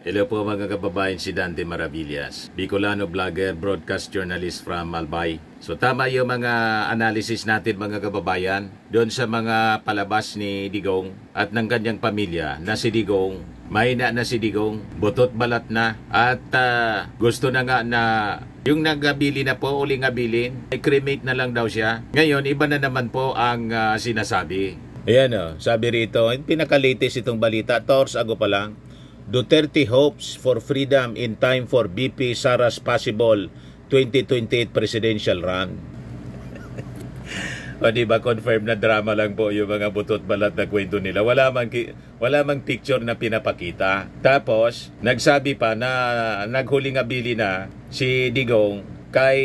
Hello po mga kababayan, si Dante Maravillas, Bicolano vlogger, broadcast journalist from Albay. So tama yung mga analysis natin mga kababayan doon sa mga palabas ni Digong at ng kanyang pamilya na si Digong, mahina na si Digong, butot balat na at gusto na nga na yung nagabili na po, uling abilin, ay cremate na lang daw siya. Ngayon, iba na naman po ang sinasabi. Ayan sabi rito, pinaka-latest itong balita, 2 hours ago pa lang. Duterte hopes for freedom in time for BP Sara's possible 2028 presidential run. O diba, confirm na drama lang po yung mga butot balat na kwento nila. Wala mang picture na pinapakita. Tapos, nagsabi pa na naghuling abili na si Digong kay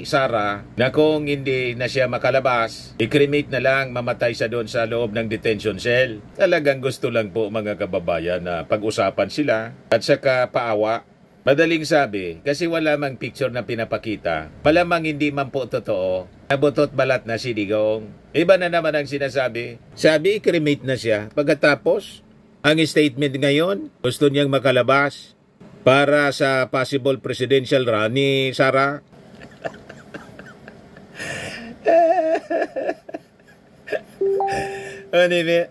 Sara na kung hindi na siya makalabas, i-cremate na lang, mamatay siya doon sa loob ng detention cell. Talagang gusto lang po mga kababayan na pag-usapan sila at saka paawa. Madaling sabi, kasi wala mang picture na pinapakita. Malamang hindi man po totoo. Nabutot balat na si Digong. Iba na naman ang sinasabi. Sabi, i-cremate na siya. Pagkatapos, ang statement ngayon, gusto niyang makalabas para sa possible presidential run ni Sara.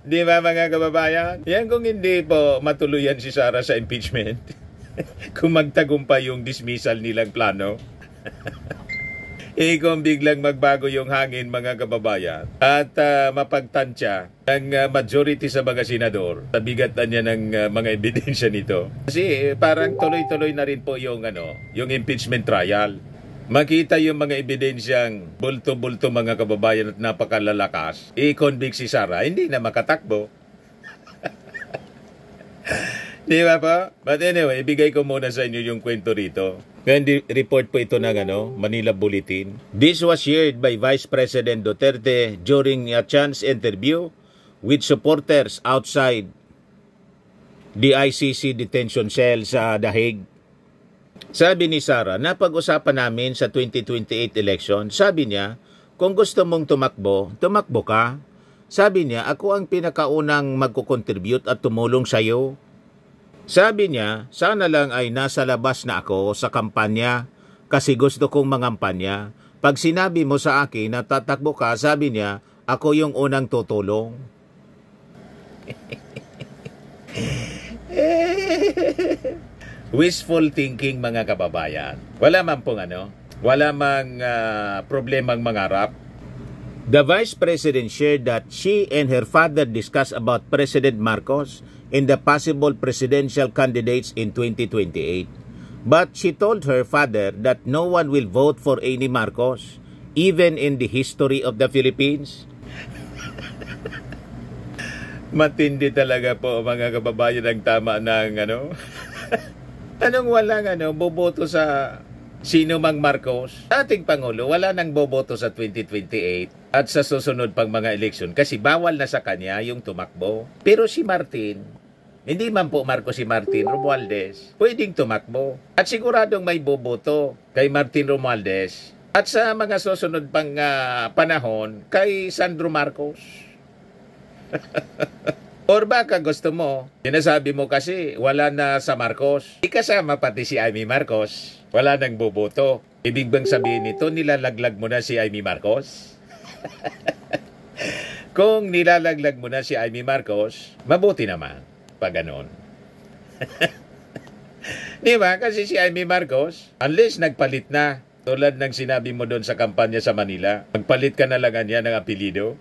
Di ba mga kababayan? Yan kung hindi po matuluyan si Sara sa impeachment. Kung magtagumpay yung dismissal nilang plano. Kung biglang magbago yung hangin mga kababayan at mapagtansya ng majority sa mga senador, nabigatan niya ng mga ebidensya nito. Kasi parang tuloy-tuloy na rin po yung impeachment trial. Makita yung mga ebidensyang bulto-bulto mga kababayan at napakalalakas, i-convict si Sara, hindi na makatakbo. Di ba po? But anyway, ibigay ko muna sa inyo yung kwento rito. Ngayon, report po ito ng Manila Bulletin. This was shared by Vice President Duterte during a chance interview with supporters outside the ICC detention cell sa The Hague. Sabi ni Sara, napag-usapan namin sa 2028 election. Sabi niya, kung gusto mong tumakbo, tumakbo ka. Sabi niya, ako ang pinakaunang magkukontribute at tumulong sa'yo. Sabi niya, sana lang ay nasa labas na ako sa kampanya kasi gusto kong mangampanya. Pag sinabi mo sa akin na tatakbo ka, sabi niya, ako yung unang tutulong. Wishful thinking mga kababayan. Wala man pong wala mang problemang mangarap. The Vice President shared that she and her father discussed about President Marcos and the possible presidential candidates in 2028. But she told her father that no one will vote for Amy Marcos, even in the history of the Philippines. Matindi talaga po mga kababayan ang tama ng Anong walang boboto sa sino mang Marcos? Ating Pangulo, wala nang boboto sa 2028 at sa susunod pang mga eleksyon kasi bawal na sa kanya yung tumakbo. Pero si Martin, hindi man po Marcos si Martin Romualdez, pwedeng tumakbo. At siguradong may boboto kay Martin Romualdez at sa mga susunod pang panahon kay Sandro Marcos. Or baka gusto mo, sinasabi mo kasi wala na sa Marcos. Ikasama pati si Amy Marcos, wala nang boboto. Ibig bang sabihin nito, nilalaglag mo na si Amy Marcos? Kung nilalaglag mo na si Amy Marcos, mabuti naman pag ganon. Di ba? Kasi si Amy Marcos, unless nagpalit na, tulad ng sinabi mo doon sa kampanya sa Manila, magpalit ka na lang niya ng apelido.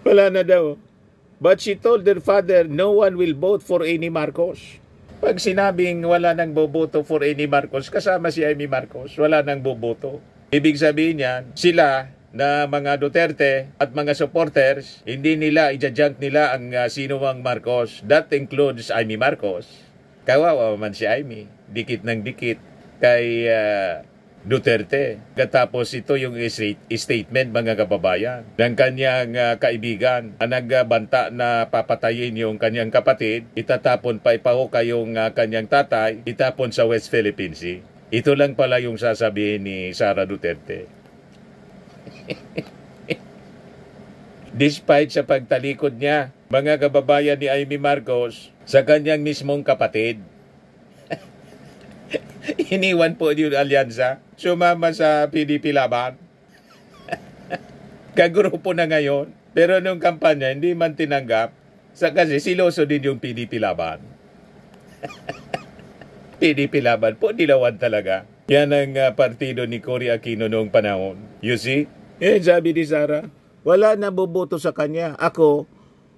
Wala na daw. But she told her father, no one will vote for Amy Marcos. Pag sinabing wala nang boboto for Amy Marcos, kasama si Amy Marcos, wala nang boboto. Ibig sabihin yan, sila na mga Duterte at mga supporters, hindi nila, i-junk nila ang sino mang Marcos. That includes Amy Marcos. Kawawa man si Amy. Dikit ng dikit kay Duterte. Katapos ito yung statement mga kababayan ng kanyang kaibigan ang nagbanta na papatayin yung kanyang kapatid, itatapon pa ipahukay yung kanyang tatay, itapon sa West Philippine Sea. Ito lang pala yung sasabihin ni Sara Duterte. Despite sa pagtalikod niya, mga kababayan ni Amy Marcos, sa kanyang mismong kapatid. Iniwan po yung alyansa, sumama sa PDP Laban. Kagrupo na ngayon, pero nung kampanya hindi man tinanggap, kasi siloso din yung PDP Laban. PDP Laban po, dilawan talaga. Yan ang partido ni Cory Aquino noong panahon. You see? Sabi ni Sara, wala na boboto sa kanya. Ako,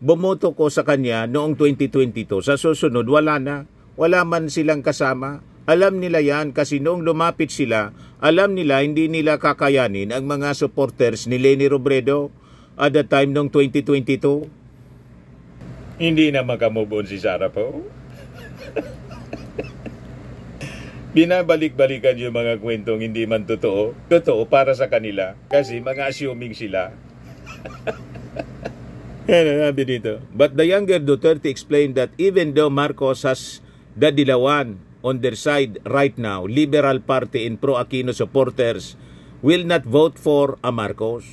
bumoto ko sa kanya noong 2022. Sa susunod, wala na. Wala man silang kasama. Alam nila yan kasi noong lumapit sila, alam nila hindi nila kakayanin ang mga supporters ni Leni Robredo at the time noong 2022. Hindi na makamove on si Sara po. Binabalik-balikan yung mga kwentong hindi man totoo. Totoo para sa kanila kasi mga assuming sila. Sabi dito. But the younger Duterte explained that even though Marcos has the Dilawan on their side right now, Liberal Party and pro-Aquino supporters will not vote for a Marcos.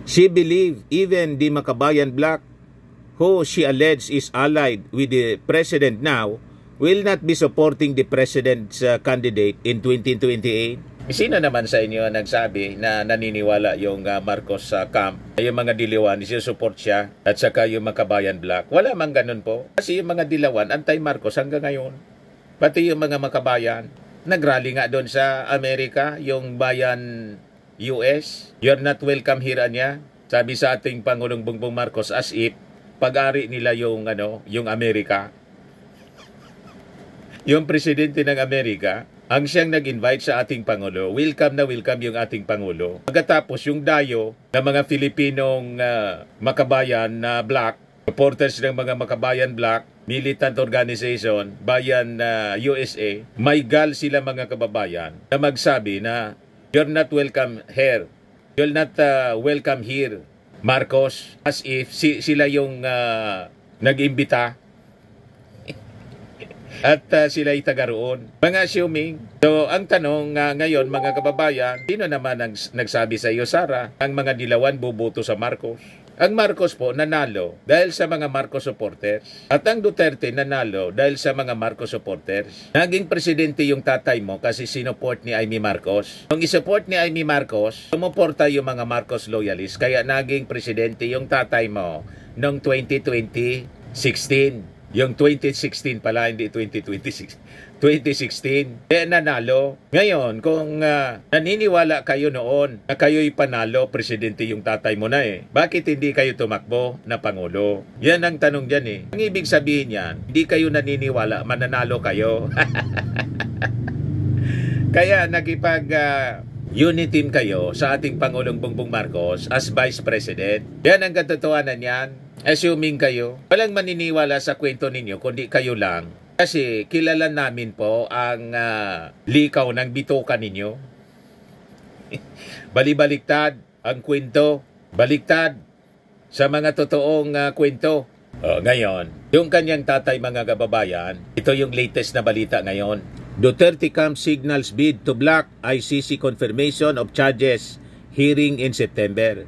She believed even the Makabayan Black, who she alleged is allied with the president now, will not be supporting the president's candidate in 2028. Sino naman sa inyo nagsabi na naniniwala yung Marcos sa camp, yung mga Dilawan, support siya, at saka yung Makabayan Black? Wala mang ganun po. Kasi yung mga Dilawan, anti-Marcos hanggang ngayon. Pati yung mga Makabayan. Nagrally nga doon sa Amerika, yung bayan US. You're not welcome here, anya. Sabi sa ating Pangulong Bongbong Marcos, as if pag-ari nila yung, yung Amerika. Yung presidente ng Amerika, ang siyang nag-invite sa ating Pangulo, welcome na welcome yung ating Pangulo. Pagkatapos yung dayo ng mga Filipinong Makabayan na Black, supporters ng mga Makabayan Black, militant organization, Bayan USA, may gal sila mga kababayan na magsabi na you're not welcome here. You're not welcome here, Marcos. As if sila yung nag-imbita at sila taga roon. Mga assuming. So, ang tanong ngayon, mga kababayan, sino naman ang nagsabi sa iyo, Sara, ang mga Dilawan boboto sa Marcos? Ang Marcos po nanalo dahil sa mga Marcos supporters. At ang Duterte nanalo dahil sa mga Marcos supporters. Naging presidente yung tatay mo kasi sinuport ni Amy Marcos. Nung isupport ni Amy Marcos, sumuporta yung mga Marcos loyalists. Kaya naging presidente yung tatay mo noong 2016. Yung 2016 pala, hindi 2026. 2016, nanalo. Ngayon, kung naniniwala kayo noon na kayo'y panalo, presidente yung tatay mo na bakit hindi kayo tumakbo na Pangulo? Yan ang tanong dyan Ang ibig sabihin yan, hindi kayo naniniwala, mananalo kayo. Kaya unity team kayo sa ating Pangulong Bongbong Marcos as Vice President. Yan ang katotohanan yan. Assuming kayo, walang maniniwala sa kwento ninyo kundi kayo lang. Kasi kilala namin po ang likaw ng bitoka ninyo. Balibaliktad ang kwento. Baliktad sa mga totoong kwento. Ngayon, yung kanyang tatay mga kababayan, ito yung latest na balita ngayon. Duterte camp signals bid to block ICC confirmation of charges hearing in September.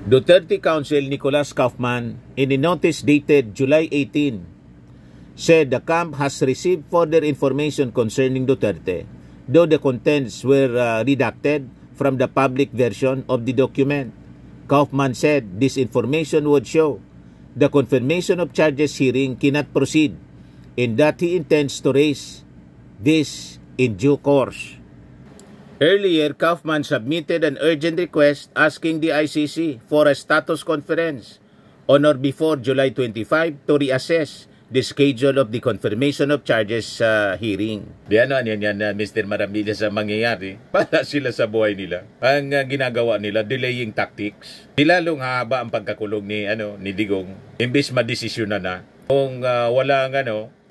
Duterte Counsel Nicolas Kaufman, in a notice dated July 18, said the camp has received further information concerning Duterte, though the contents were redacted from the public version of the document. Kaufman said this information would show the confirmation of charges hearing cannot proceed and that he intends to raise this in due course. Earlier, Kaufman submitted an urgent request asking the ICC for a status conference on or before July 25 to reassess the schedule of the confirmation of charges hearing. Yan Mr. Maramilla sa mangyayari. Para sila sa buhay nila. Ang ginagawa nila, delaying tactics. Nilalong haba ang pagkakulong ni Digong. Imbis madesisyonan na. Kung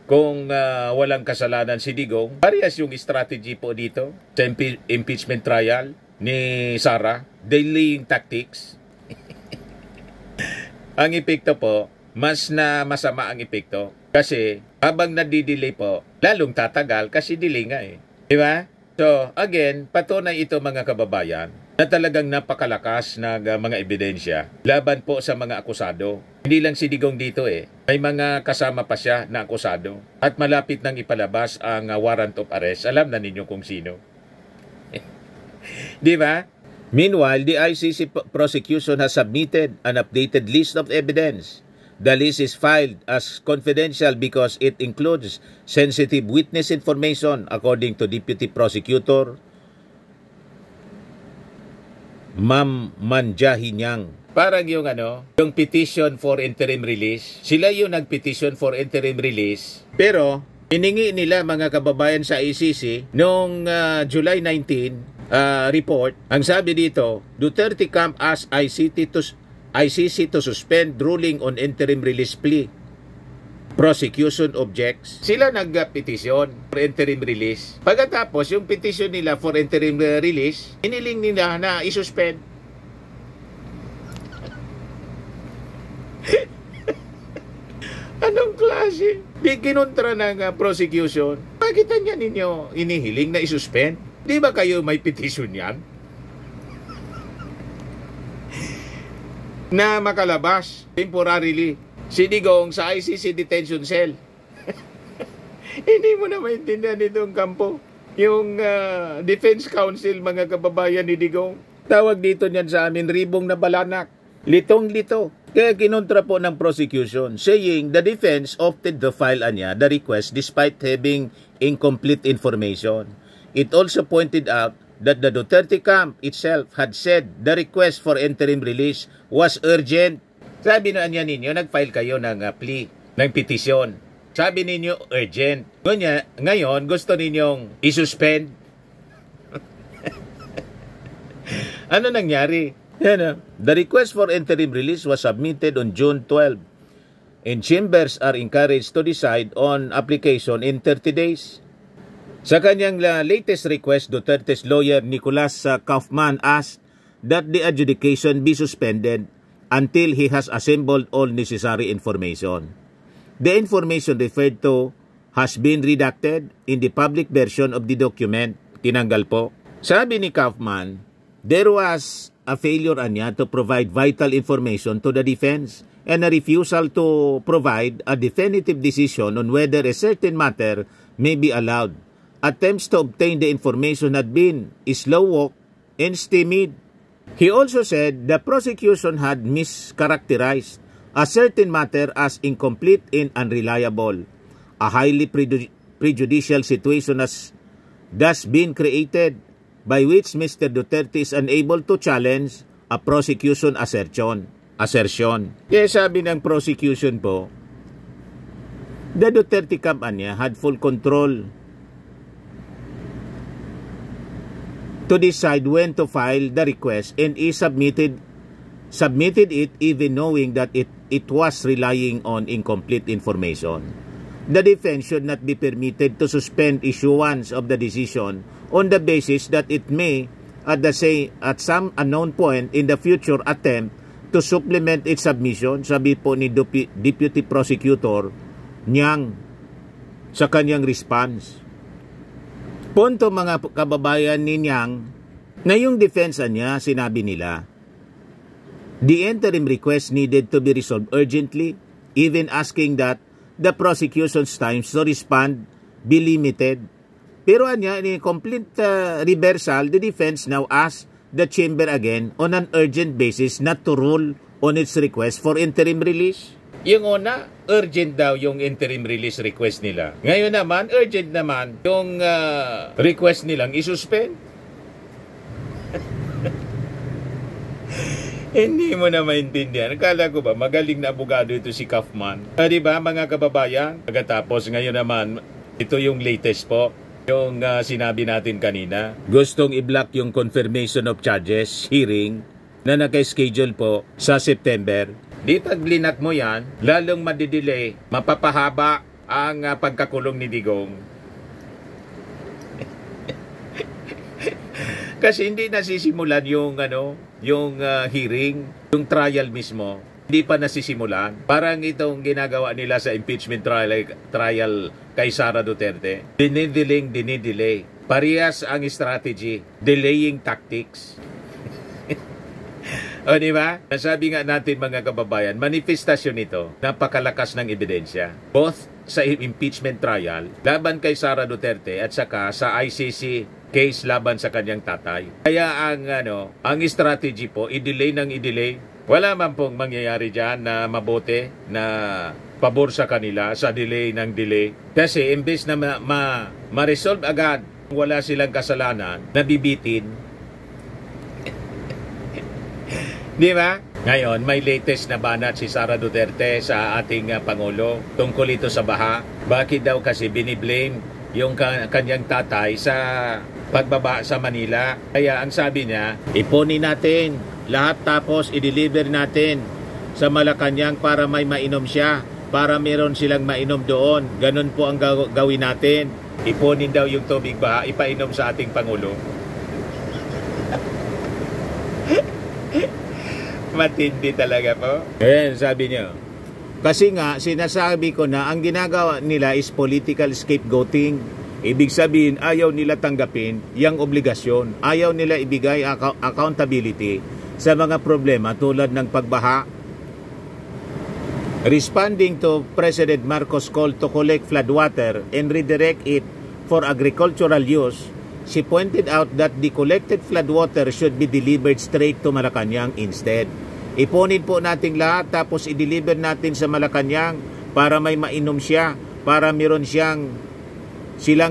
Kung walang kasalanan si Digong, parehas yung strategy po dito sa impeachment trial ni Sara, delaying tactics. Ang epekto po, mas na masama ang epekto. Kasi habang nadidelay po, lalong tatagal kasi delay nga Diba? So, again, patunay ito mga kababayan na talagang napakalakas na mga ebidensya laban po sa mga akusado. Hindi lang si Digong dito May mga kasama pa siya na akusado. At malapit nang ipalabas ang warrant of arrest. Alam na ninyo kung sino. Di ba? Meanwhile, the ICC prosecution has submitted an updated list of evidence. The list is filed as confidential because it includes sensitive witness information, according to Deputy Prosecutor Ma'am Manjahinyang. Parang yung yung petition for interim release. Sila yung nag-petition for interim release. Pero, hiningi nila mga kababayan sa ICC noong July 19 report. Ang sabi dito, Duterte camp asks ICC to suspend ruling on interim release plea. Prosecution objects. Sila nag-petition for interim release. Pagkatapos, yung petition nila for interim release, iniling nila na isuspend. Anong klase? Di kinontra ng prosecution. Bakit niya ninyo inihiling na isuspend? Di ba kayo may petition yan? Na makalabas temporarily si Digong sa ICC detention cell. Hindi mo na maintindihan itong kampo. Yung Defense Council, mga kababayan ni Digong. Tawag dito niyan sa amin, ribong na balanak. Litong-lito. Kaya kinontra po ng prosecution, saying the defense opted to file the request despite having incomplete information. It also pointed out that the Duterte camp itself had said the request for interim release was urgent. Sabi na ninyo, nag-file kayo ng plea, ng petition. Sabi ninyo, urgent. Ngayon, gusto ninyong isuspend. Ano nangyari? The request for interim release was submitted on June 12, and chambers are encouraged to decide on application in 30 days. Sa kanyang latest request, Duterte's lawyer Nicolas Kaufman asked that the adjudication be suspended until he has assembled all necessary information. The information referred to has been redacted in the public version of the document. Tinanggal po. Sabi ni Kaufman, there was a failure to provide vital information to the defense and a refusal to provide a definitive decision on whether a certain matter may be allowed. Attempts to obtain the information had been slow-walked and stymied. He also said the prosecution had mischaracterized a certain matter as incomplete and unreliable. A highly prejudicial situation has thus been created by which Mr. Duterte is unable to challenge a prosecution assertion. Kaya sabi ng prosecution po, the Duterte campaign had full control to decide when to file the request and he submitted it even knowing that it was relying on incomplete information. The defense should not be permitted to suspend issuance of the decision on the basis that it may, at some unknown point in the future, attempt to supplement its submission, sabi po ni Deputy Prosecutor Nyang sa kanyang response. Punto mga kababayan ni Nyang, na yung defense niya, sinabi nila, the interim request needed to be resolved urgently, even asking that the prosecution's time to respond be limited. Pero in complete reversal, the defense now asks the chamber again on an urgent basis not to rule on its request for interim release. Yung una, urgent daw yung interim release request nila. Ngayon naman, urgent naman yung request nilang isuspend. Hindi mo na maintindihan. Akala ko ba, magaling na abogado ito si Kaufman. Diba mga kababayan? Pagkatapos ngayon naman, ito yung latest po. Yung sinabi natin kanina. Gustong i-block yung confirmation of charges hearing na naka-schedule po sa September. Di pag linak mo yan, lalong madidelay, mapapahaba ang pagkakulong ni Digong. Kasi hindi nasisimulan yung hearing, yung trial mismo. Hindi pa nasisimulan. Parang itong ginagawa nila sa impeachment trial kay Sara Duterte. Dinidelay. Parehas ang strategy, delaying tactics. O, di ba? Nasabi nga natin mga kababayan, manifestasyon ito, napakalakas ng ebidensya. Both sa impeachment trial, laban kay Sara Duterte at saka sa ICC case laban sa kanyang tatay. Kaya ang strategy po, i-delay ng i-delay. Wala man pong mangyayari dyan na mabuti, na pabor sa kanila sa delay ng delay. Kasi imbes na ma-resolve agad, wala silang kasalanan, nabibitin. Di ba? Ngayon, may latest na banat si Sara Duterte sa ating Pangulo tungkol ito sa baha. Bakit daw kasi biniblame yung kanyang tatay sa pagbaba sa Manila? Kaya ang sabi niya, ipunin natin lahat tapos i-deliver natin sa Malacanang para may mainom siya, para meron silang mainom doon. Ganun po ang gawin natin. Ipunin daw yung tubig baha, ipainom sa ating Pangulo. Matindi talaga po. Ayan, sabi niyo. Kasi nga, sinasabi ko na ang ginagawa nila is political scapegoating. Ibig sabihin, ayaw nila tanggapin yung obligasyon. Ayaw nila ibigay accountability sa mga problema tulad ng pagbaha. Responding to President Marcos' call to collect floodwater and redirect it for agricultural use, she pointed out that the collected floodwater should be delivered straight to Malacanang instead. Ipunin po natin lahat tapos i-deliver natin sa Malacanang para may mainom siya, para meron silang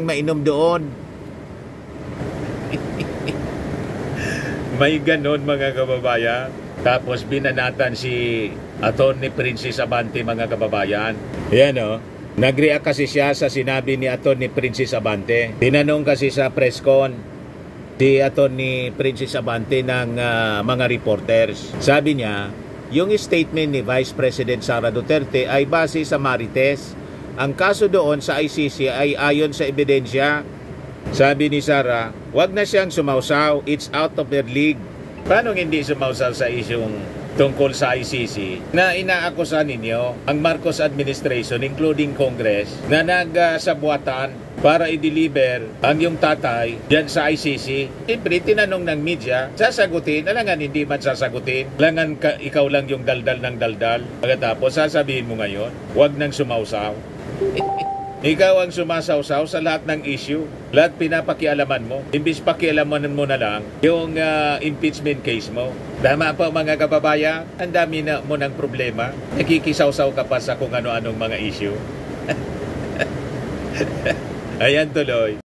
mainom doon. May ganon mga kababayan. Tapos binanatan si Atty. Princess Abante mga kababayan. Yan o. Nag-react kasi siya sa sinabi ni Atty. Princess Abante. Tinanong kasi sa press con si Atty. Princess Abante ng mga reporters. Sabi niya, yung statement ni Vice President Sara Duterte ay base sa Marites. Ang kaso doon sa ICC ay ayon sa ebidensya. Sabi ni Sara, wag na siyang sumausaw, it's out of their league. Paano hindi sumausaw sa isyong tungkol sa ICC na inaakusan ninyo ang Marcos administration including Congress na nagsabuatan para i-deliver ang yung tatay dyan sa ICC? Siyempre, tinanong ng media, sasagutin, alangan hindi man sasagutin, alangan ikaw lang yung daldal ng daldal. Pagkatapos, sasabihin mo ngayon, wag nang sumausaw. Ikaw ang sumasawsaw sa lahat ng issue. Lahat pinapakialaman mo. Imbis pakialaman mo na lang yung impeachment case mo. Tama po mga kababayan, ang dami na mo ng problema. Nakikisawsaw ka pa sa kung ano-anong mga issue. Ayan tuloy.